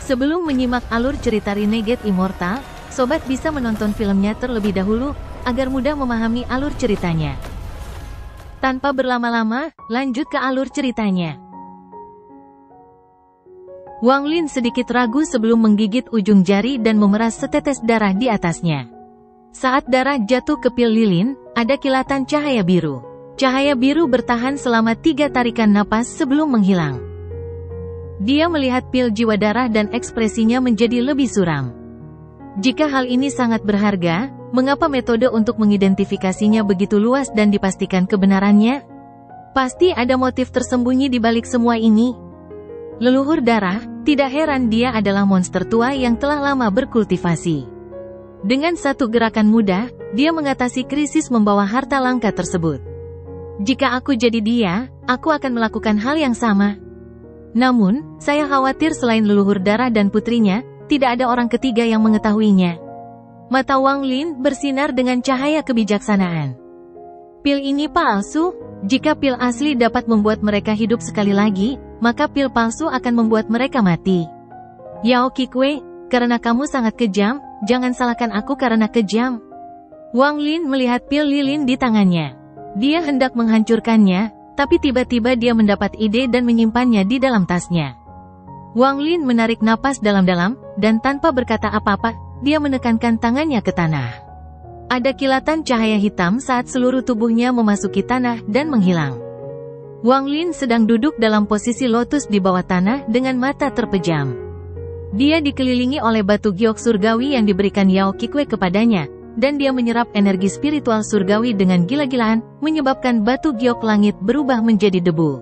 Sebelum menyimak alur cerita Renegade Immortal, sobat bisa menonton filmnya terlebih dahulu, agar mudah memahami alur ceritanya. Tanpa berlama-lama, lanjut ke alur ceritanya. Wang Lin sedikit ragu sebelum menggigit ujung jari dan memeras setetes darah di atasnya. Saat darah jatuh ke pil lilin, ada kilatan cahaya biru. Cahaya biru bertahan selama 3 tarikan napas sebelum menghilang. Dia melihat pil jiwa darah dan ekspresinya menjadi lebih suram. Jika hal ini sangat berharga, mengapa metode untuk mengidentifikasinya begitu luas dan dipastikan kebenarannya? Pasti ada motif tersembunyi di balik semua ini. Leluhur darah, tidak heran dia adalah monster tua yang telah lama berkultivasi. Dengan satu gerakan mudah, dia mengatasi krisis membawa harta langka tersebut. Jika aku jadi dia, aku akan melakukan hal yang sama. Namun, saya khawatir selain leluhur darah dan putrinya, tidak ada orang ketiga yang mengetahuinya. Mata Wang Lin bersinar dengan cahaya kebijaksanaan. Pil ini palsu. Jika pil asli dapat membuat mereka hidup sekali lagi, maka pil palsu akan membuat mereka mati. Yao Qikui, karena kamu sangat kejam, jangan salahkan aku karena kejam. Wang Lin melihat pil lilin di tangannya. Dia hendak menghancurkannya, tapi tiba-tiba dia mendapat ide dan menyimpannya di dalam tasnya. Wang Lin menarik napas dalam-dalam, dan tanpa berkata apa-apa, dia menekankan tangannya ke tanah. Ada kilatan cahaya hitam saat seluruh tubuhnya memasuki tanah dan menghilang. Wang Lin sedang duduk dalam posisi lotus di bawah tanah dengan mata terpejam. Dia dikelilingi oleh batu giok surgawi yang diberikan Yao Qikui kepadanya, dan dia menyerap energi spiritual surgawi dengan gila-gilaan, menyebabkan batu giok langit berubah menjadi debu.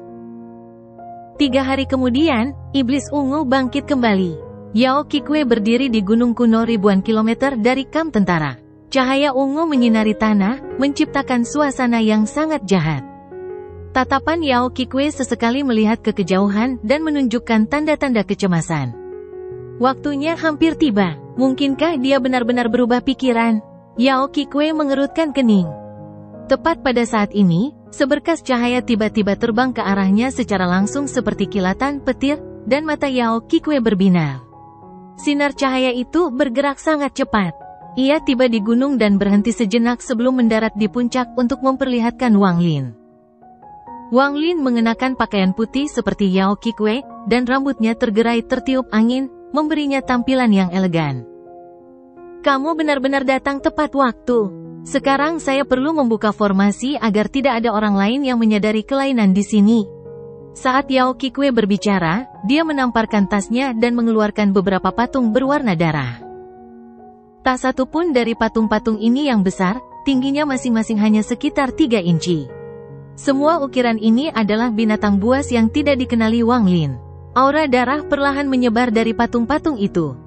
3 hari kemudian, iblis ungu bangkit kembali. Yao Qikui berdiri di gunung kuno ribuan kilometer dari kamp tentara. Cahaya ungu menyinari tanah, menciptakan suasana yang sangat jahat. Tatapan Yao Qikui sesekali melihat ke kejauhan dan menunjukkan tanda-tanda kecemasan. Waktunya hampir tiba. Mungkinkah dia benar-benar berubah pikiran? Yao Qikui mengerutkan kening. Tepat pada saat ini, seberkas cahaya tiba-tiba terbang ke arahnya secara langsung seperti kilatan petir, dan mata Yao Qikui berbinar. Sinar cahaya itu bergerak sangat cepat. Ia tiba di gunung dan berhenti sejenak sebelum mendarat di puncak untuk memperlihatkan Wang Lin. Wang Lin mengenakan pakaian putih seperti Yao Qikui, dan rambutnya tergerai tertiup angin, memberinya tampilan yang elegan. Kamu benar-benar datang tepat waktu. Sekarang saya perlu membuka formasi agar tidak ada orang lain yang menyadari kelainan di sini. Saat Yao Qikui berbicara, dia menamparkan tasnya dan mengeluarkan beberapa patung berwarna darah. Tak satu pun dari patung-patung ini yang besar, tingginya masing-masing hanya sekitar 3 inci. Semua ukiran ini adalah binatang buas yang tidak dikenali Wang Lin. Aura darah perlahan menyebar dari patung-patung itu.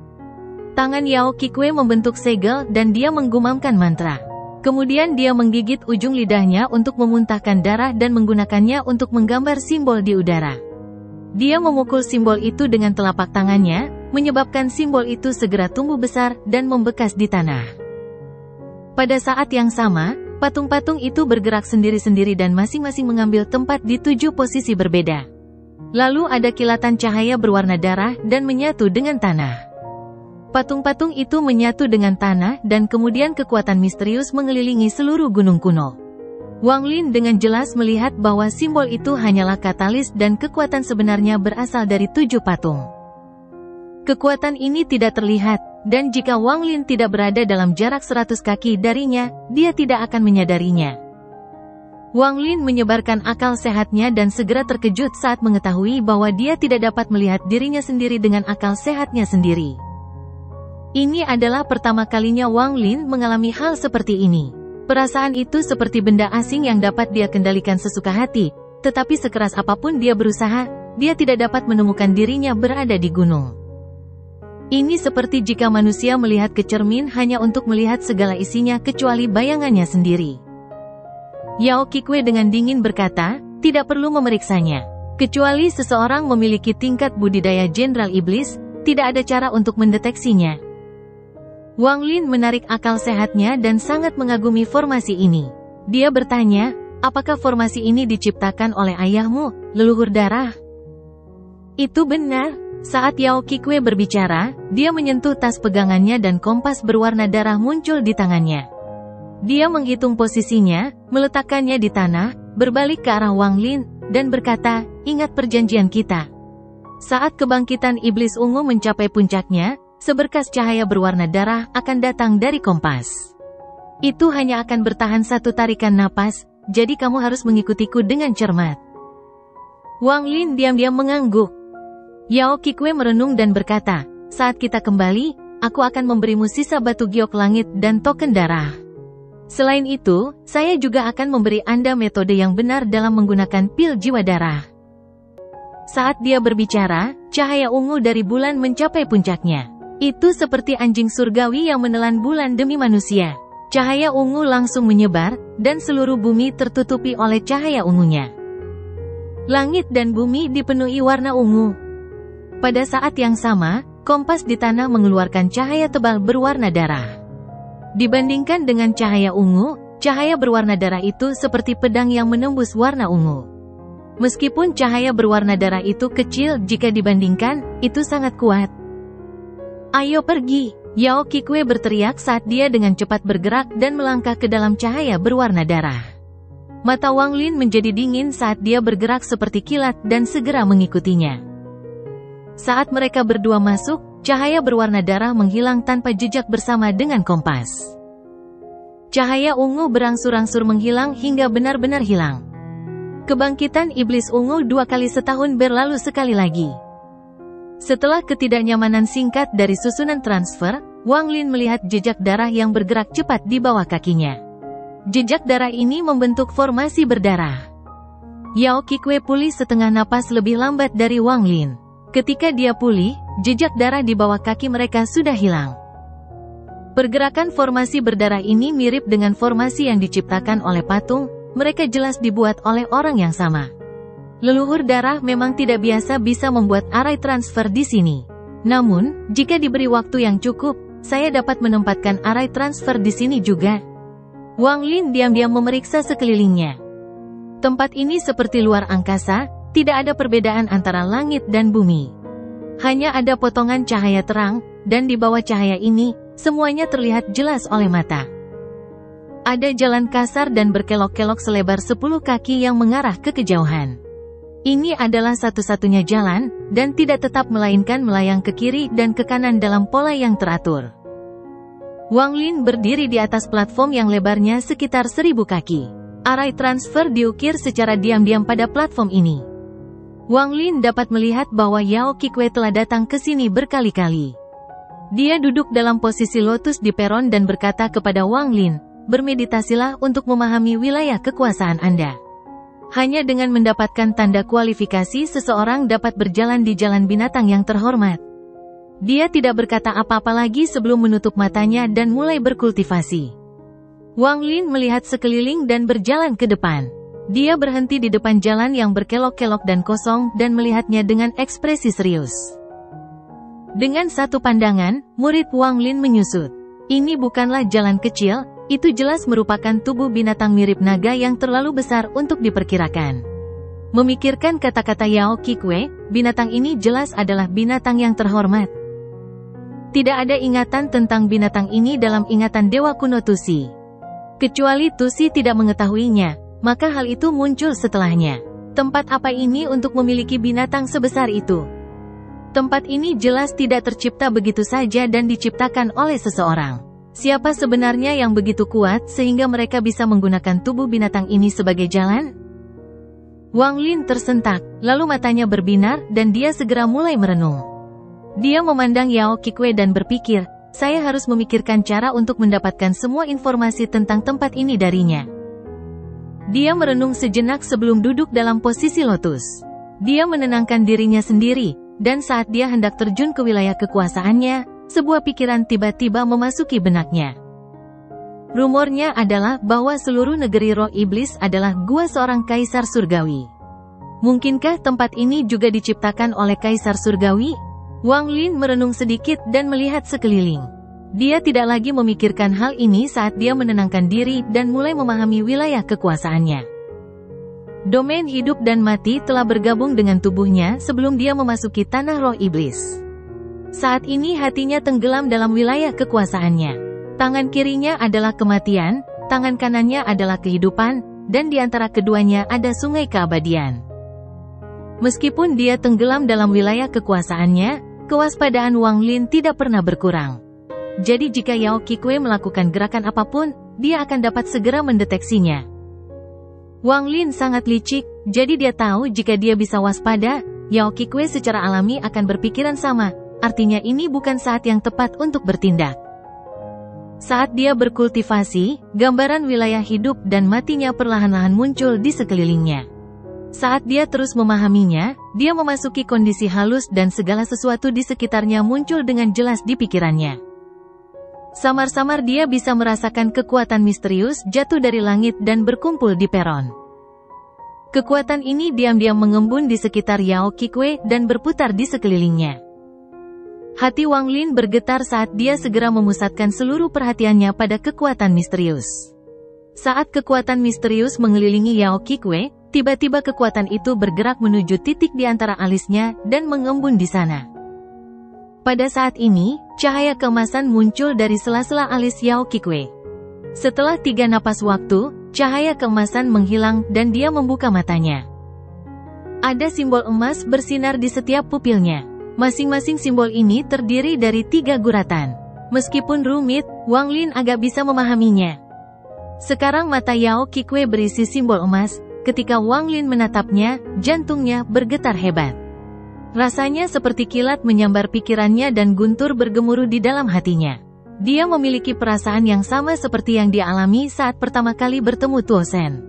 Tangan Yao Qikui membentuk segel dan dia menggumamkan mantra. Kemudian dia menggigit ujung lidahnya untuk memuntahkan darah dan menggunakannya untuk menggambar simbol di udara. Dia memukul simbol itu dengan telapak tangannya, menyebabkan simbol itu segera tumbuh besar dan membekas di tanah. Pada saat yang sama, patung-patung itu bergerak sendiri-sendiri dan masing-masing mengambil tempat di 7 posisi berbeda. Lalu ada kilatan cahaya berwarna darah dan menyatu dengan tanah. Patung-patung itu menyatu dengan tanah dan kemudian kekuatan misterius mengelilingi seluruh gunung kuno. Wang Lin dengan jelas melihat bahwa simbol itu hanyalah katalis dan kekuatan sebenarnya berasal dari 7 patung. Kekuatan ini tidak terlihat, dan jika Wang Lin tidak berada dalam jarak 100 kaki darinya, dia tidak akan menyadarinya. Wang Lin menyebarkan akal sehatnya dan segera terkejut saat mengetahui bahwa dia tidak dapat melihat dirinya sendiri dengan akal sehatnya sendiri. Ini adalah pertama kalinya Wang Lin mengalami hal seperti ini. Perasaan itu seperti benda asing yang dapat dia kendalikan sesuka hati, tetapi sekeras apapun dia berusaha, dia tidak dapat menemukan dirinya berada di gunung. Ini seperti jika manusia melihat ke cermin hanya untuk melihat segala isinya kecuali bayangannya sendiri. Yao Qikui dengan dingin berkata, tidak perlu memeriksanya. Kecuali seseorang memiliki tingkat budidaya Jenderal Iblis, tidak ada cara untuk mendeteksinya. Wang Lin menarik akal sehatnya dan sangat mengagumi formasi ini. Dia bertanya, apakah formasi ini diciptakan oleh ayahmu, leluhur darah? Itu benar. Saat Yao Qikwe berbicara, dia menyentuh tas pegangannya dan kompas berwarna darah muncul di tangannya. Dia menghitung posisinya, meletakkannya di tanah, berbalik ke arah Wang Lin, dan berkata, "Ingat perjanjian kita." Saat kebangkitan iblis ungu mencapai puncaknya, seberkas cahaya berwarna darah akan datang dari kompas. Itu hanya akan bertahan satu tarikan napas, jadi kamu harus mengikutiku dengan cermat. Wang Lin diam-diam mengangguk. Yao Qikwe merenung dan berkata, "Saat kita kembali, aku akan memberimu sisa batu giok langit dan token darah. Selain itu, saya juga akan memberi Anda metode yang benar dalam menggunakan pil jiwa darah." Saat dia berbicara, cahaya ungu dari bulan mencapai puncaknya. Itu seperti anjing surgawi yang menelan bulan demi manusia. Cahaya ungu langsung menyebar, dan seluruh bumi tertutupi oleh cahaya ungunya. Langit dan bumi dipenuhi warna ungu. Pada saat yang sama, kompas di tanah mengeluarkan cahaya tebal berwarna darah. Dibandingkan dengan cahaya ungu, cahaya berwarna darah itu seperti pedang yang menembus warna ungu. Meskipun cahaya berwarna darah itu kecil jika dibandingkan, itu sangat kuat. "Ayo pergi!" Yao Qikwe berteriak saat dia dengan cepat bergerak dan melangkah ke dalam cahaya berwarna darah. Mata Wang Lin menjadi dingin saat dia bergerak seperti kilat dan segera mengikutinya. Saat mereka berdua masuk, cahaya berwarna darah menghilang tanpa jejak bersama dengan kompas. Cahaya ungu berangsur-angsur menghilang hingga benar-benar hilang. Kebangkitan iblis ungu 2 kali setahun berlalu sekali lagi. Setelah ketidaknyamanan singkat dari susunan transfer, Wang Lin melihat jejak darah yang bergerak cepat di bawah kakinya. Jejak darah ini membentuk formasi berdarah. Yao Qikwe pulih setengah napas lebih lambat dari Wang Lin. Ketika dia pulih, jejak darah di bawah kaki mereka sudah hilang. Pergerakan formasi berdarah ini mirip dengan formasi yang diciptakan oleh patung, mereka jelas dibuat oleh orang yang sama. Leluhur darah memang tidak biasa bisa membuat arai transfer di sini. Namun, jika diberi waktu yang cukup, saya dapat menempatkan arai transfer di sini juga. Wang Lin diam-diam memeriksa sekelilingnya. Tempat ini seperti luar angkasa, tidak ada perbedaan antara langit dan bumi. Hanya ada potongan cahaya terang, dan di bawah cahaya ini, semuanya terlihat jelas oleh mata. Ada jalan kasar dan berkelok-kelok selebar 10 kaki yang mengarah ke kejauhan. Ini adalah satu-satunya jalan, dan tidak tetap melainkan melayang ke kiri dan ke kanan dalam pola yang teratur. Wang Lin berdiri di atas platform yang lebarnya sekitar 1000 kaki. Arai transfer diukir secara diam-diam pada platform ini. Wang Lin dapat melihat bahwa Yao Qikwe telah datang ke sini berkali-kali. Dia duduk dalam posisi lotus di peron dan berkata kepada Wang Lin, "Bermeditasilah untuk memahami wilayah kekuasaan Anda. Hanya dengan mendapatkan tanda kualifikasi seseorang dapat berjalan di jalan binatang yang terhormat." Dia tidak berkata apa-apa lagi sebelum menutup matanya dan mulai berkultivasi. Wang Lin melihat sekeliling dan berjalan ke depan. Dia berhenti di depan jalan yang berkelok-kelok dan kosong dan melihatnya dengan ekspresi serius. Dengan satu pandangan, murid Wang Lin menyusut. Ini bukanlah jalan kecil, itu jelas merupakan tubuh binatang mirip naga yang terlalu besar untuk diperkirakan. Memikirkan kata-kata Yao Qikwe, binatang ini jelas adalah binatang yang terhormat. Tidak ada ingatan tentang binatang ini dalam ingatan Dewa Kuno Tusi. Kecuali Tusi tidak mengetahuinya, maka hal itu muncul setelahnya. Tempat apa ini untuk memiliki binatang sebesar itu? Tempat ini jelas tidak tercipta begitu saja dan diciptakan oleh seseorang. Siapa sebenarnya yang begitu kuat sehingga mereka bisa menggunakan tubuh binatang ini sebagai jalan? Wang Lin tersentak, lalu matanya berbinar dan dia segera mulai merenung. Dia memandang Yao Qikwe dan berpikir, saya harus memikirkan cara untuk mendapatkan semua informasi tentang tempat ini darinya. Dia merenung sejenak sebelum duduk dalam posisi lotus. Dia menenangkan dirinya sendiri, dan saat dia hendak terjun ke wilayah kekuasaannya, sebuah pikiran tiba-tiba memasuki benaknya. Rumornya adalah bahwa seluruh negeri roh iblis adalah gua seorang kaisar surgawi. Mungkinkah tempat ini juga diciptakan oleh kaisar surgawi? Wang Lin merenung sedikit dan melihat sekeliling. Dia tidak lagi memikirkan hal ini saat dia menenangkan diri dan mulai memahami wilayah kekuasaannya. Domain hidup dan mati telah bergabung dengan tubuhnya sebelum dia memasuki tanah roh iblis. Saat ini hatinya tenggelam dalam wilayah kekuasaannya. Tangan kirinya adalah kematian, tangan kanannya adalah kehidupan, dan di antara keduanya ada sungai keabadian. Meskipun dia tenggelam dalam wilayah kekuasaannya, kewaspadaan Wang Lin tidak pernah berkurang. Jadi jika Yao Qikui melakukan gerakan apapun, dia akan dapat segera mendeteksinya. Wang Lin sangat licik, jadi dia tahu jika dia bisa waspada, Yao Qikui secara alami akan berpikiran sama, artinya ini bukan saat yang tepat untuk bertindak. Saat dia berkultivasi, gambaran wilayah hidup dan matinya perlahan-lahan muncul di sekelilingnya. Saat dia terus memahaminya, dia memasuki kondisi halus dan segala sesuatu di sekitarnya muncul dengan jelas di pikirannya. Samar-samar dia bisa merasakan kekuatan misterius jatuh dari langit dan berkumpul di peron. Kekuatan ini diam-diam mengembun di sekitar Yao Qikui dan berputar di sekelilingnya. Hati Wang Lin bergetar saat dia segera memusatkan seluruh perhatiannya pada kekuatan misterius. Saat kekuatan misterius mengelilingi Yao Qikui, tiba-tiba kekuatan itu bergerak menuju titik di antara alisnya dan mengembun di sana. Pada saat ini, cahaya keemasan muncul dari sela-sela alis Yao Qikui. Setelah 3 napas waktu, cahaya keemasan menghilang dan dia membuka matanya. Ada simbol emas bersinar di setiap pupilnya. Masing-masing simbol ini terdiri dari 3 guratan. Meskipun rumit, Wang Lin agak bisa memahaminya. Sekarang mata Yao Qikui berisi simbol emas. Ketika Wang Lin menatapnya, jantungnya bergetar hebat. Rasanya seperti kilat menyambar pikirannya dan guntur bergemuruh di dalam hatinya. Dia memiliki perasaan yang sama seperti yang dia alami saat pertama kali bertemu Tuo Shen.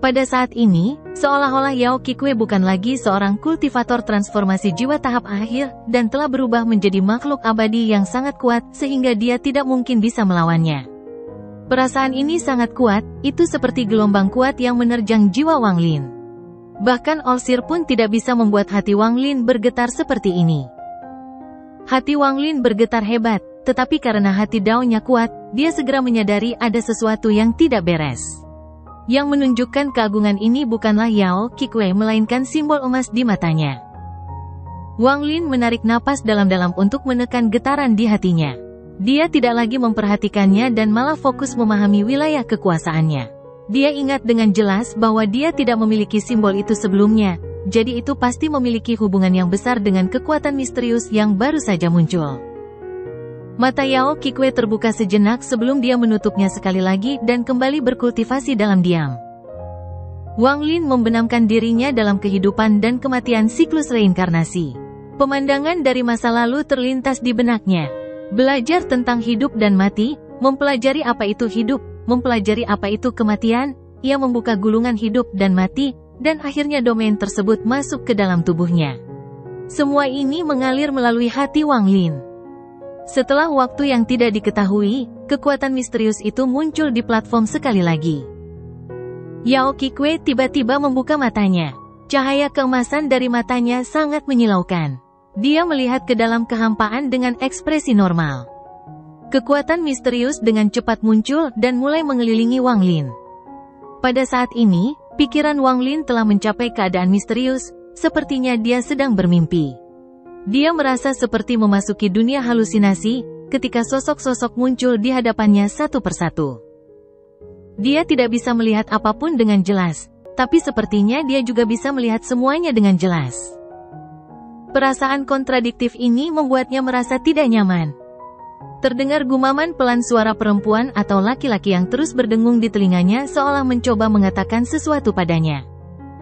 Pada saat ini, seolah-olah Yao Qikui bukan lagi seorang kultivator transformasi jiwa tahap akhir, dan telah berubah menjadi makhluk abadi yang sangat kuat, sehingga dia tidak mungkin bisa melawannya. Perasaan ini sangat kuat, itu seperti gelombang kuat yang menerjang jiwa Wang Lin. Bahkan Olsir pun tidak bisa membuat hati Wang Lin bergetar seperti ini. Hati Wang Lin bergetar hebat, tetapi karena hati Dao-nya kuat, dia segera menyadari ada sesuatu yang tidak beres. Yang menunjukkan keagungan ini bukanlah Yao Qikui melainkan simbol emas di matanya. Wang Lin menarik napas dalam-dalam untuk menekan getaran di hatinya. Dia tidak lagi memperhatikannya dan malah fokus memahami wilayah kekuasaannya. Dia ingat dengan jelas bahwa dia tidak memiliki simbol itu sebelumnya, jadi itu pasti memiliki hubungan yang besar dengan kekuatan misterius yang baru saja muncul. Mata Yao Qikui terbuka sejenak sebelum dia menutupnya sekali lagi dan kembali berkultivasi dalam diam. Wang Lin membenamkan dirinya dalam kehidupan dan kematian siklus reinkarnasi. Pemandangan dari masa lalu terlintas di benaknya. Belajar tentang hidup dan mati, mempelajari apa itu hidup, mempelajari apa itu kematian, ia membuka gulungan hidup dan mati, dan akhirnya domain tersebut masuk ke dalam tubuhnya. Semua ini mengalir melalui hati Wang Lin. Setelah waktu yang tidak diketahui, kekuatan misterius itu muncul di platform sekali lagi. Yao Qikui tiba-tiba membuka matanya. Cahaya keemasan dari matanya sangat menyilaukan. Dia melihat ke dalam kehampaan dengan ekspresi normal. Kekuatan misterius dengan cepat muncul dan mulai mengelilingi Wang Lin. Pada saat ini, pikiran Wang Lin telah mencapai keadaan misterius, sepertinya dia sedang bermimpi. Dia merasa seperti memasuki dunia halusinasi, ketika sosok-sosok muncul di hadapannya satu persatu. Dia tidak bisa melihat apapun dengan jelas, tapi sepertinya dia juga bisa melihat semuanya dengan jelas. Perasaan kontradiktif ini membuatnya merasa tidak nyaman. Terdengar gumaman pelan suara perempuan atau laki-laki yang terus berdengung di telinganya seolah mencoba mengatakan sesuatu padanya.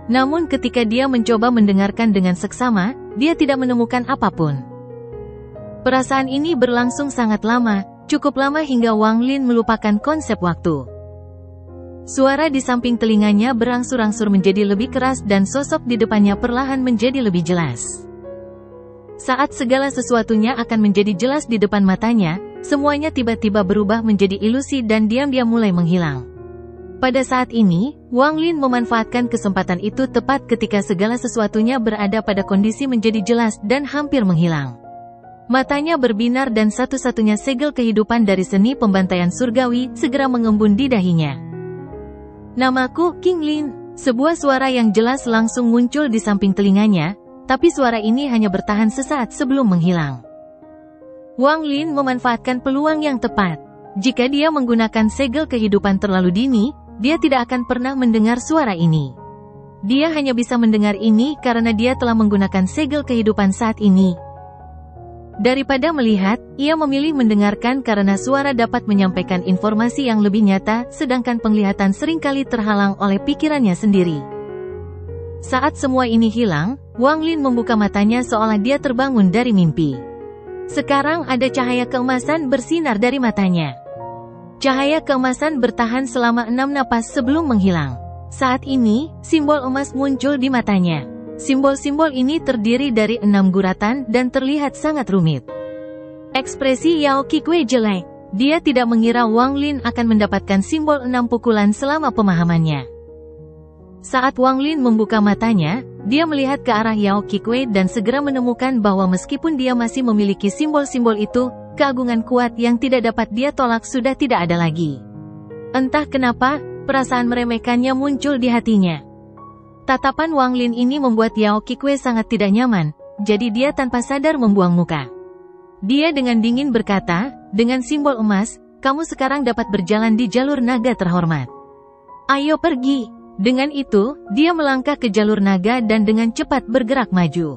Namun ketika dia mencoba mendengarkan dengan seksama, dia tidak menemukan apapun. Perasaan ini berlangsung sangat lama, cukup lama hingga Wang Lin melupakan konsep waktu. Suara di samping telinganya berangsur-angsur menjadi lebih keras dan sosok di depannya perlahan menjadi lebih jelas. Saat segala sesuatunya akan menjadi jelas di depan matanya, semuanya tiba-tiba berubah menjadi ilusi dan diam-diam mulai menghilang. Pada saat ini, Wang Lin memanfaatkan kesempatan itu tepat ketika segala sesuatunya berada pada kondisi menjadi jelas dan hampir menghilang. Matanya berbinar dan satu-satunya segel kehidupan dari seni pembantaian surgawi segera mengembun di dahinya. "Namaku King Lin," Sebuah suara yang jelas langsung muncul di samping telinganya, tapi suara ini hanya bertahan sesaat sebelum menghilang. Wang Lin memanfaatkan peluang yang tepat. Jika dia menggunakan segel kehidupan terlalu dini, dia tidak akan pernah mendengar suara ini. Dia hanya bisa mendengar ini karena dia telah menggunakan segel kehidupan saat ini. Daripada melihat, ia memilih mendengarkan karena suara dapat menyampaikan informasi yang lebih nyata, sedangkan penglihatan seringkali terhalang oleh pikirannya sendiri. Saat semua ini hilang, Wang Lin membuka matanya seolah dia terbangun dari mimpi. Sekarang ada cahaya keemasan bersinar dari matanya. Cahaya keemasan bertahan selama 6 napas sebelum menghilang. Saat ini, simbol emas muncul di matanya. Simbol-simbol ini terdiri dari 6 guratan dan terlihat sangat rumit. Ekspresi Yao Qikui jelek. Dia tidak mengira Wang Lin akan mendapatkan simbol 6 pukulan selama pemahamannya. Saat Wang Lin membuka matanya, dia melihat ke arah Yao Qikui dan segera menemukan bahwa meskipun dia masih memiliki simbol-simbol itu, keagungan kuat yang tidak dapat dia tolak sudah tidak ada lagi. Entah kenapa, perasaan meremehkannya muncul di hatinya. Tatapan Wang Lin ini membuat Yao Qikui sangat tidak nyaman, jadi dia tanpa sadar membuang muka. Dia dengan dingin berkata, dengan simbol emas, kamu sekarang dapat berjalan di jalur naga terhormat. Ayo pergi. Dengan itu, dia melangkah ke jalur naga dan dengan cepat bergerak maju.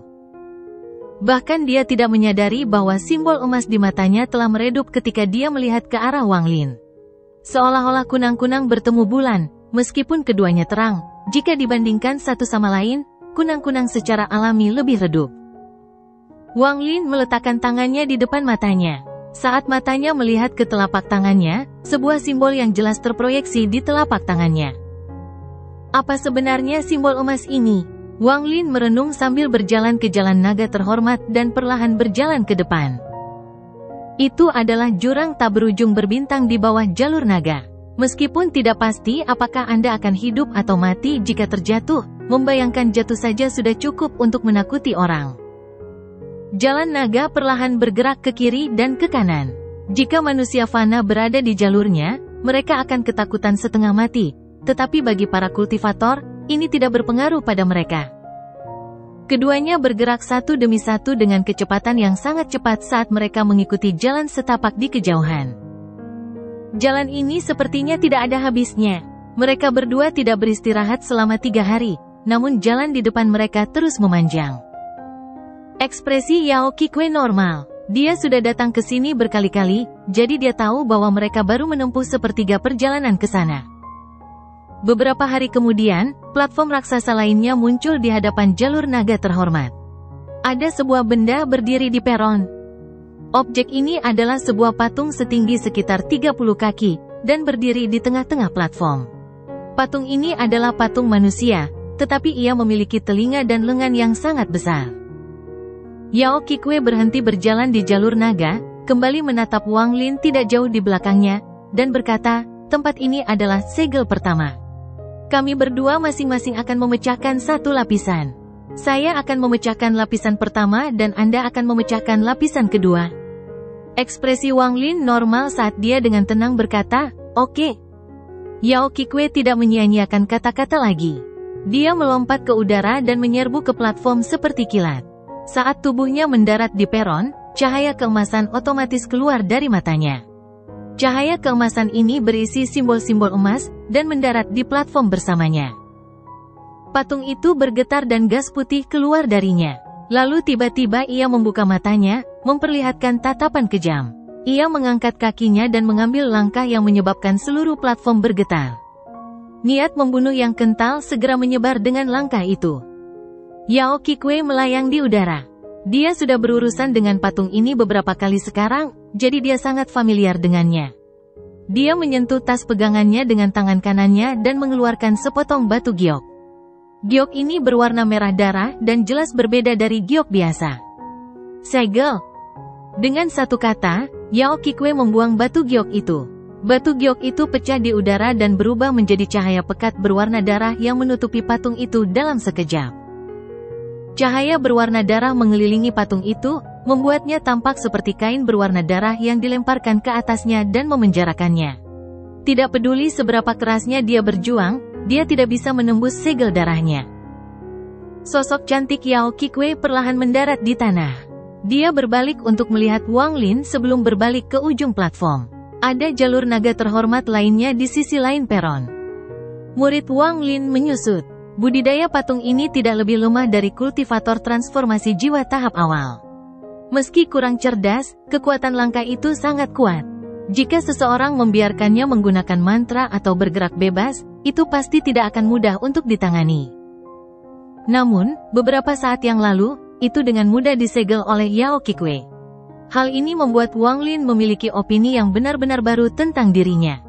Bahkan dia tidak menyadari bahwa simbol emas di matanya telah meredup ketika dia melihat ke arah Wang Lin. Seolah-olah kunang-kunang bertemu bulan, meskipun keduanya terang. Jika dibandingkan satu sama lain, kunang-kunang secara alami lebih redup. Wang Lin meletakkan tangannya di depan matanya. Saat matanya melihat ke telapak tangannya, sebuah simbol yang jelas terproyeksi di telapak tangannya. Apa sebenarnya simbol emas ini? Wang Lin merenung sambil berjalan ke jalan naga terhormat dan perlahan berjalan ke depan. Itu adalah jurang tak berujung berbintang di bawah jalur naga. Meskipun tidak pasti apakah Anda akan hidup atau mati jika terjatuh, membayangkan jatuh saja sudah cukup untuk menakuti orang. Jalan naga perlahan bergerak ke kiri dan ke kanan. Jika manusia fana berada di jalurnya, mereka akan ketakutan setengah mati, tetapi bagi para kultivator, ini tidak berpengaruh pada mereka. Keduanya bergerak satu demi satu dengan kecepatan yang sangat cepat saat mereka mengikuti jalan setapak di kejauhan. Jalan ini sepertinya tidak ada habisnya. Mereka berdua tidak beristirahat selama 3 hari, namun jalan di depan mereka terus memanjang. Ekspresi Yao Qikui normal. Dia sudah datang ke sini berkali-kali, jadi dia tahu bahwa mereka baru menempuh sepertiga perjalanan ke sana. Beberapa hari kemudian, platform raksasa lainnya muncul di hadapan jalur naga terhormat. Ada sebuah benda berdiri di peron. Objek ini adalah sebuah patung setinggi sekitar 30 kaki, dan berdiri di tengah-tengah platform. Patung ini adalah patung manusia, tetapi ia memiliki telinga dan lengan yang sangat besar. Yao Qikui berhenti berjalan di jalur naga, kembali menatap Wang Lin tidak jauh di belakangnya, dan berkata, tempat ini adalah segel pertama. Kami berdua masing-masing akan memecahkan satu lapisan. Saya akan memecahkan lapisan pertama dan Anda akan memecahkan lapisan kedua. Ekspresi Wang Lin normal saat dia dengan tenang berkata, oke. Yao Qikui tidak menyia-nyiakan kata-kata lagi. Dia melompat ke udara dan menyerbu ke platform seperti kilat. Saat tubuhnya mendarat di peron, cahaya keemasan otomatis keluar dari matanya. Cahaya keemasan ini berisi simbol-simbol emas, dan mendarat di platform bersamanya. Patung itu bergetar dan gas putih keluar darinya. Lalu tiba-tiba ia membuka matanya, memperlihatkan tatapan kejam. Ia mengangkat kakinya dan mengambil langkah yang menyebabkan seluruh platform bergetar. Niat membunuh yang kental segera menyebar dengan langkah itu. Yao Qikui melayang di udara. Dia sudah berurusan dengan patung ini beberapa kali sekarang, jadi dia sangat familiar dengannya. Dia menyentuh tas pegangannya dengan tangan kanannya dan mengeluarkan sepotong batu giok. Giok ini berwarna merah darah dan jelas berbeda dari giok biasa. Segel. Dengan satu kata, Yao Qikui membuang batu giok itu. Batu giok itu pecah di udara dan berubah menjadi cahaya pekat berwarna darah yang menutupi patung itu dalam sekejap. Cahaya berwarna darah mengelilingi patung itu, membuatnya tampak seperti kain berwarna darah yang dilemparkan ke atasnya dan memenjarakannya. Tidak peduli seberapa kerasnya dia berjuang, dia tidak bisa menembus segel darahnya. Sosok cantik Yao Qingwei perlahan mendarat di tanah. Dia berbalik untuk melihat Wang Lin sebelum berbalik ke ujung platform. Ada jalur naga terhormat lainnya di sisi lain peron. Murid Wang Lin menyusut. Budidaya patung ini tidak lebih lemah dari kultivator transformasi jiwa tahap awal. Meski kurang cerdas, kekuatan langkah itu sangat kuat. Jika seseorang membiarkannya menggunakan mantra atau bergerak bebas, itu pasti tidak akan mudah untuk ditangani. Namun, beberapa saat yang lalu, itu dengan mudah disegel oleh Yao Qingwei. Hal ini membuat Wang Lin memiliki opini yang benar-benar baru tentang dirinya.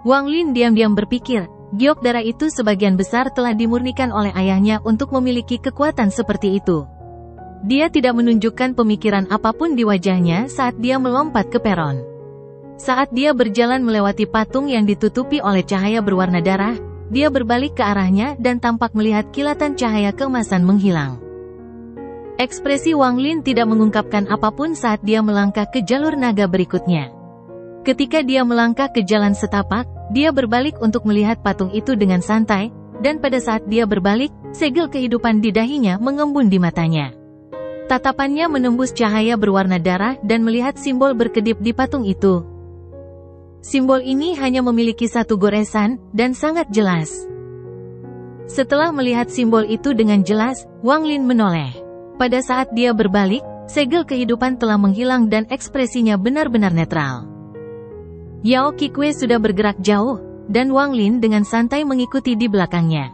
Wang Lin diam-diam berpikir, giok darah itu sebagian besar telah dimurnikan oleh ayahnya untuk memiliki kekuatan seperti itu. Dia tidak menunjukkan pemikiran apapun di wajahnya saat dia melompat ke peron. Saat dia berjalan melewati patung yang ditutupi oleh cahaya berwarna darah, dia berbalik ke arahnya dan tampak melihat kilatan cahaya keemasan menghilang. Ekspresi Wang Lin tidak mengungkapkan apapun saat dia melangkah ke jalur naga berikutnya. Ketika dia melangkah ke jalan setapak, dia berbalik untuk melihat patung itu dengan santai, dan pada saat dia berbalik, segel kehidupan di dahinya mengembun di matanya. Tatapannya menembus cahaya berwarna darah dan melihat simbol berkedip di patung itu. Simbol ini hanya memiliki satu goresan, dan sangat jelas. Setelah melihat simbol itu dengan jelas, Wang Lin menoleh. Pada saat dia berbalik, segel kehidupan telah menghilang dan ekspresinya benar-benar netral. Yao Qingwei sudah bergerak jauh, dan Wang Lin dengan santai mengikuti di belakangnya.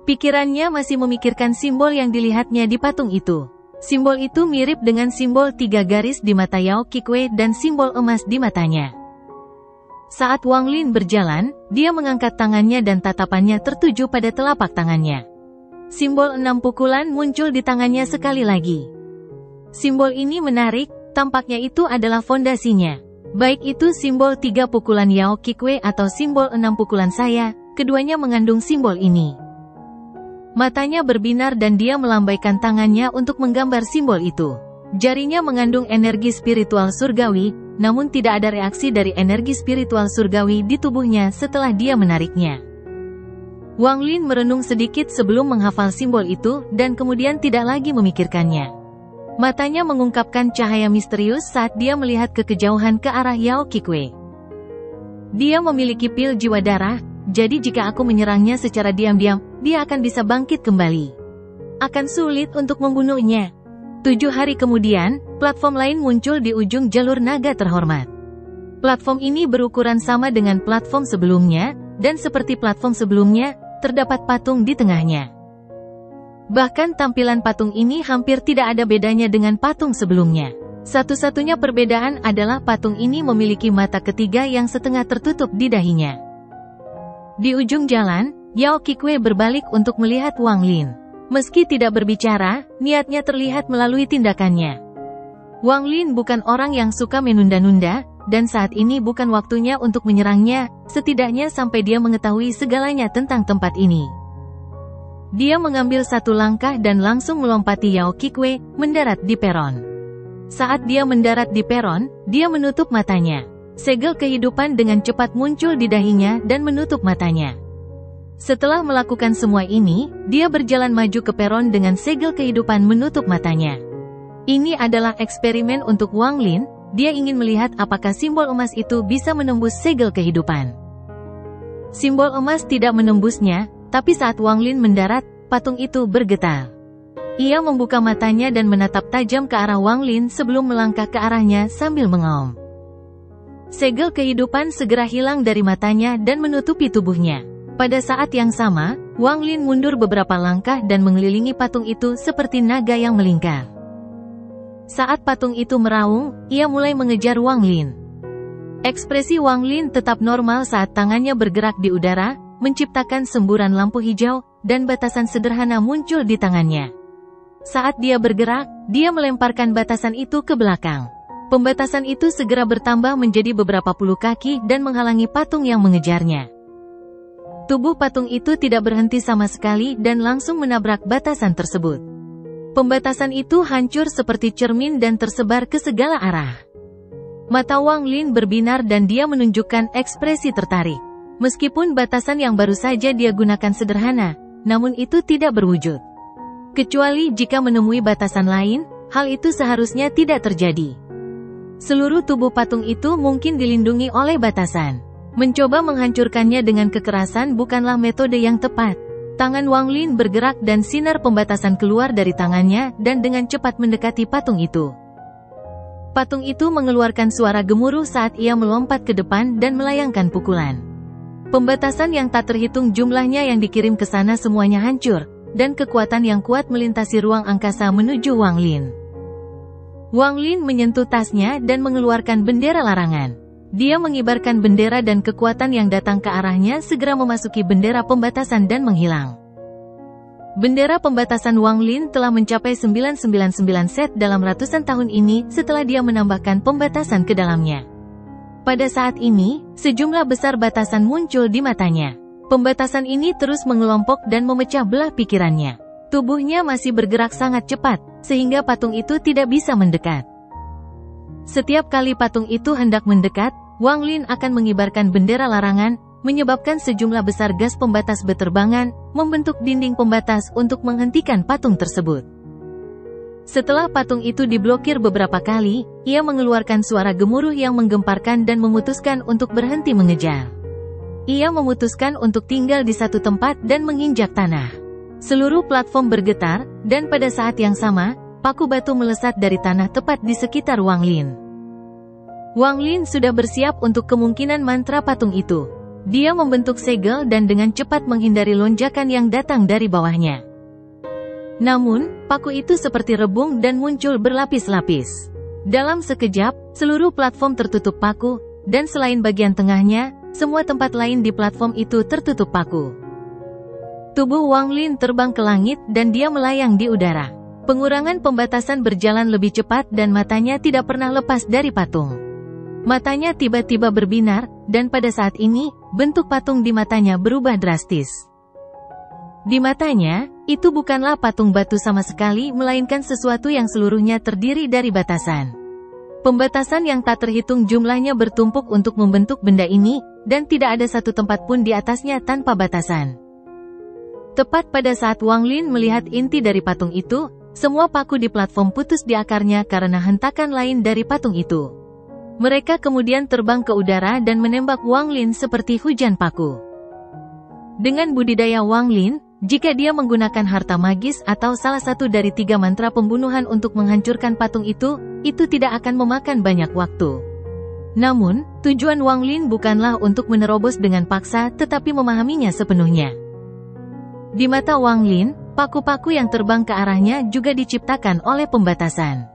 Pikirannya masih memikirkan simbol yang dilihatnya di patung itu. Simbol itu mirip dengan simbol 3 garis di mata Yao Qingwei dan simbol emas di matanya. Saat Wang Lin berjalan, dia mengangkat tangannya dan tatapannya tertuju pada telapak tangannya. Simbol 6 pukulan muncul di tangannya sekali lagi. Simbol ini menarik, tampaknya itu adalah fondasinya. Baik itu simbol 3 pukulan Yao Qingwei atau simbol 6 pukulan saya, keduanya mengandung simbol ini. Matanya berbinar dan dia melambaikan tangannya untuk menggambar simbol itu. Jarinya mengandung energi spiritual surgawi, namun tidak ada reaksi dari energi spiritual surgawi di tubuhnya setelah dia menariknya. Wang Lin merenung sedikit sebelum menghafal simbol itu, dan kemudian tidak lagi memikirkannya. Matanya mengungkapkan cahaya misterius saat dia melihat ke kejauhan ke arah Yao Qingwei. Dia memiliki pil jiwa darah, jadi jika aku menyerangnya secara diam-diam, dia akan bisa bangkit kembali. Akan sulit untuk membunuhnya. 7 hari kemudian, platform lain muncul di ujung jalur naga terhormat. Platform ini berukuran sama dengan platform sebelumnya, dan seperti platform sebelumnya, terdapat patung di tengahnya. Bahkan tampilan patung ini hampir tidak ada bedanya dengan patung sebelumnya. Satu-satunya perbedaan adalah patung ini memiliki mata ketiga yang setengah tertutup di dahinya. Di ujung jalan, Yao Qingwei berbalik untuk melihat Wang Lin. Meski tidak berbicara, niatnya terlihat melalui tindakannya. Wang Lin bukan orang yang suka menunda-nunda, dan saat ini bukan waktunya untuk menyerangnya, setidaknya sampai dia mengetahui segalanya tentang tempat ini. Dia mengambil satu langkah dan langsung melompati Yao Qingwei, mendarat di peron. Saat dia mendarat di peron, dia menutup matanya. Segel kehidupan dengan cepat muncul di dahinya dan menutup matanya. Setelah melakukan semua ini, dia berjalan maju ke peron dengan segel kehidupan menutup matanya. Ini adalah eksperimen untuk Wang Lin, dia ingin melihat apakah simbol emas itu bisa menembus segel kehidupan. Simbol emas tidak menembusnya, tapi saat Wang Lin mendarat, patung itu bergetar. Ia membuka matanya dan menatap tajam ke arah Wang Lin sebelum melangkah ke arahnya sambil mengaum. Segel kehidupan segera hilang dari matanya dan menutupi tubuhnya. Pada saat yang sama, Wang Lin mundur beberapa langkah dan mengelilingi patung itu seperti naga yang melingkar. Saat patung itu meraung, ia mulai mengejar Wang Lin. Ekspresi Wang Lin tetap normal saat tangannya bergerak di udara, menciptakan semburan lampu hijau, dan batasan sederhana muncul di tangannya. Saat dia bergerak, dia melemparkan batasan itu ke belakang. Pembatasan itu segera bertambah menjadi beberapa puluh kaki dan menghalangi patung yang mengejarnya. Tubuh patung itu tidak berhenti sama sekali dan langsung menabrak batasan tersebut. Pembatasan itu hancur seperti cermin dan tersebar ke segala arah. Mata Wang Lin berbinar dan dia menunjukkan ekspresi tertarik. Meskipun batasan yang baru saja dia gunakan sederhana, namun itu tidak berwujud. Kecuali jika menemui batasan lain, hal itu seharusnya tidak terjadi. Seluruh tubuh patung itu mungkin dilindungi oleh batasan. Mencoba menghancurkannya dengan kekerasan bukanlah metode yang tepat. Tangan Wang Lin bergerak dan sinar pembatasan keluar dari tangannya dan dengan cepat mendekati patung itu. Patung itu mengeluarkan suara gemuruh saat ia melompat ke depan dan melayangkan pukulan. Pembatasan yang tak terhitung jumlahnya yang dikirim ke sana semuanya hancur, dan kekuatan yang kuat melintasi ruang angkasa menuju Wang Lin. Wang Lin menyentuh tasnya dan mengeluarkan bendera larangan. Dia mengibarkan bendera dan kekuatan yang datang ke arahnya segera memasuki bendera pembatasan dan menghilang. Bendera pembatasan Wang Lin telah mencapai 999 set dalam ratusan tahun ini setelah dia menambahkan pembatasan ke dalamnya. Pada saat ini, sejumlah besar batasan muncul di matanya. Pembatasan ini terus mengelompok dan memecah belah pikirannya. Tubuhnya masih bergerak sangat cepat, sehingga patung itu tidak bisa mendekat. Setiap kali patung itu hendak mendekat, Wang Lin akan mengibarkan bendera larangan, menyebabkan sejumlah besar gas pembatas berterbangan, membentuk dinding pembatas untuk menghentikan patung tersebut. Setelah patung itu diblokir beberapa kali, ia mengeluarkan suara gemuruh yang menggemparkan dan memutuskan untuk berhenti mengejar. Ia memutuskan untuk tinggal di satu tempat dan menginjak tanah. Seluruh platform bergetar, dan pada saat yang sama, paku batu melesat dari tanah tepat di sekitar Wang Lin. Wang Lin sudah bersiap untuk kemungkinan mantra patung itu. Dia membentuk segel dan dengan cepat menghindari lonjakan yang datang dari bawahnya. Namun, paku itu seperti rebung dan muncul berlapis-lapis. Dalam sekejap, seluruh platform tertutup paku, dan selain bagian tengahnya, semua tempat lain di platform itu tertutup paku. Tubuh Wang Lin terbang ke langit dan dia melayang di udara. Pengurangan pembatasan berjalan lebih cepat dan matanya tidak pernah lepas dari patung. Matanya tiba-tiba berbinar, dan pada saat ini, bentuk patung di matanya berubah drastis. Di matanya, itu bukanlah patung batu sama sekali melainkan sesuatu yang seluruhnya terdiri dari batasan. Pembatasan yang tak terhitung jumlahnya bertumpuk untuk membentuk benda ini, dan tidak ada satu tempat pun di atasnya tanpa batasan. Tepat pada saat Wang Lin melihat inti dari patung itu, semua paku di platform putus di akarnya karena hentakan lain dari patung itu. Mereka kemudian terbang ke udara dan menembak Wang Lin seperti hujan paku. Dengan budidaya Wang Lin, jika dia menggunakan harta magis atau salah satu dari 3 mantra pembunuhan untuk menghancurkan patung itu tidak akan memakan banyak waktu. Namun, tujuan Wang Lin bukanlah untuk menerobos dengan paksa tetapi memahaminya sepenuhnya. Di mata Wang Lin, paku-paku yang terbang ke arahnya juga diciptakan oleh pembatasan.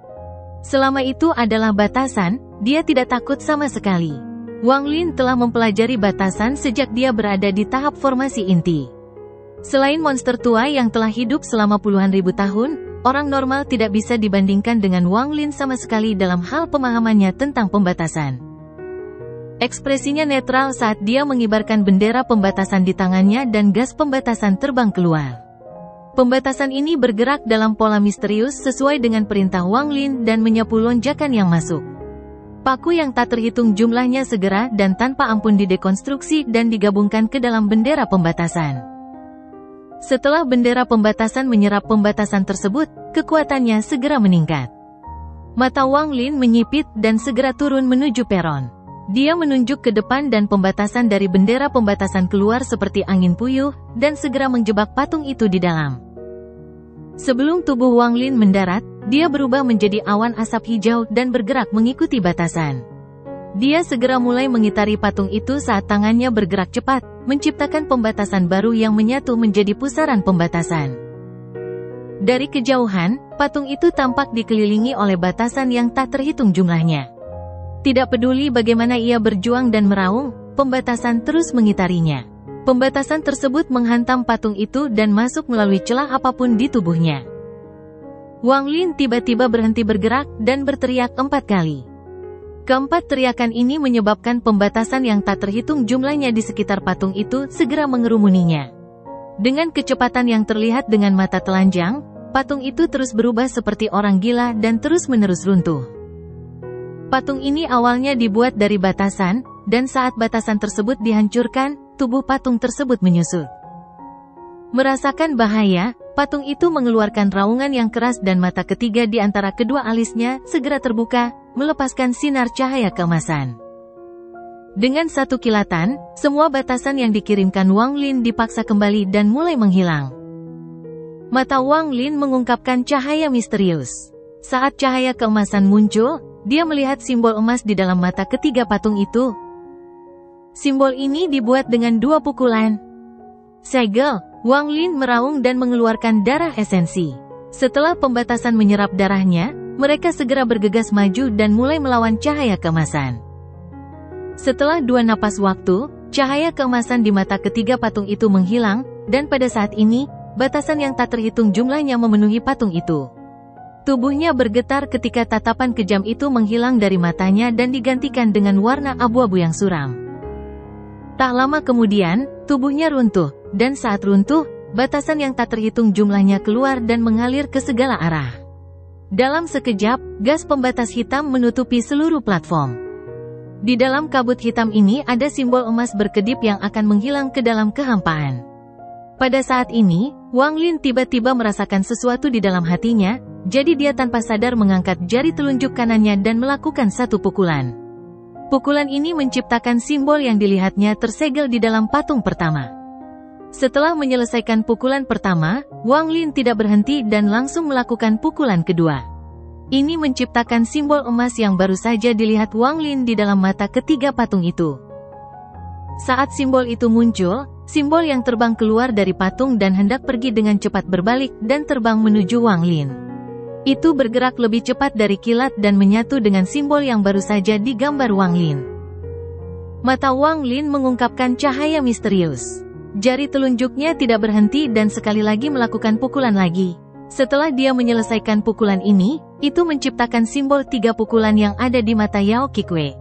Selama itu adalah batasan, dia tidak takut sama sekali. Wang Lin telah mempelajari batasan sejak dia berada di tahap formasi inti. Selain monster tua yang telah hidup selama puluhan ribu tahun, orang normal tidak bisa dibandingkan dengan Wang Lin sama sekali dalam hal pemahamannya tentang pembatasan. Ekspresinya netral saat dia mengibarkan bendera pembatasan di tangannya dan gas pembatasan terbang keluar. Pembatasan ini bergerak dalam pola misterius sesuai dengan perintah Wang Lin dan menyapu lonjakan yang masuk. Paku yang tak terhitung jumlahnya segera dan tanpa ampun didekonstruksi dan digabungkan ke dalam bendera pembatasan. Setelah bendera pembatasan menyerap pembatasan tersebut, kekuatannya segera meningkat. Mata Wang Lin menyipit dan segera turun menuju peron. Dia menunjuk ke depan dan pembatasan dari bendera pembatasan keluar seperti angin puyuh, dan segera menjebak patung itu di dalam. Sebelum tubuh Wang Lin mendarat, dia berubah menjadi awan asap hijau dan bergerak mengikuti batasan. Dia segera mulai mengitari patung itu saat tangannya bergerak cepat, menciptakan pembatasan baru yang menyatu menjadi pusaran pembatasan. Dari kejauhan, patung itu tampak dikelilingi oleh batasan yang tak terhitung jumlahnya. Tidak peduli bagaimana ia berjuang dan meraung, pembatasan terus mengitarinya. Pembatasan tersebut menghantam patung itu dan masuk melalui celah apapun di tubuhnya. Wang Lin tiba-tiba berhenti bergerak dan berteriak 4 kali. Keempat teriakan ini menyebabkan pembatasan yang tak terhitung jumlahnya di sekitar patung itu segera mengerumuninya. Dengan kecepatan yang terlihat dengan mata telanjang, patung itu terus berubah seperti orang gila dan terus-menerus runtuh. Patung ini awalnya dibuat dari batasan, dan saat batasan tersebut dihancurkan, tubuh patung tersebut menyusut. Merasakan bahaya, patung itu mengeluarkan raungan yang keras dan mata ketiga di antara kedua alisnya segera terbuka, melepaskan sinar cahaya keemasan. Dengan satu kilatan, semua batasan yang dikirimkan Wang Lin dipaksa kembali dan mulai menghilang. Mata Wang Lin mengungkapkan cahaya misterius. Saat cahaya keemasan muncul, dia melihat simbol emas di dalam mata ketiga patung itu. Simbol ini dibuat dengan 2 pukulan. Segel, Wang Lin meraung dan mengeluarkan darah esensi. Setelah pembatasan menyerap darahnya, mereka segera bergegas maju dan mulai melawan cahaya keemasan. Setelah 2 napas waktu, cahaya keemasan di mata ketiga patung itu menghilang, dan pada saat ini, batasan yang tak terhitung jumlahnya memenuhi patung itu. Tubuhnya bergetar ketika tatapan kejam itu menghilang dari matanya dan digantikan dengan warna abu-abu yang suram. Tak lama kemudian, tubuhnya runtuh, dan saat runtuh, batasan yang tak terhitung jumlahnya keluar dan mengalir ke segala arah. Dalam sekejap, gas pembatas hitam menutupi seluruh platform. Di dalam kabut hitam ini ada simbol emas berkedip yang akan menghilang ke dalam kehampaan. Pada saat ini, Wang Lin tiba-tiba merasakan sesuatu di dalam hatinya, jadi dia tanpa sadar mengangkat jari telunjuk kanannya dan melakukan satu pukulan. Pukulan ini menciptakan simbol yang dilihatnya tersegel di dalam patung pertama. Setelah menyelesaikan pukulan pertama, Wang Lin tidak berhenti dan langsung melakukan pukulan kedua. Ini menciptakan simbol emas yang baru saja dilihat Wang Lin di dalam mata ketiga patung itu. Saat simbol itu muncul, simbol yang terbang keluar dari patung dan hendak pergi dengan cepat berbalik dan terbang menuju Wang Lin. Itu bergerak lebih cepat dari kilat dan menyatu dengan simbol yang baru saja digambar Wang Lin. Mata Wang Lin mengungkapkan cahaya misterius. Jari telunjuknya tidak berhenti dan sekali lagi melakukan pukulan lagi. Setelah dia menyelesaikan pukulan ini, itu menciptakan simbol 3 pukulan yang ada di mata Yao Qikwe.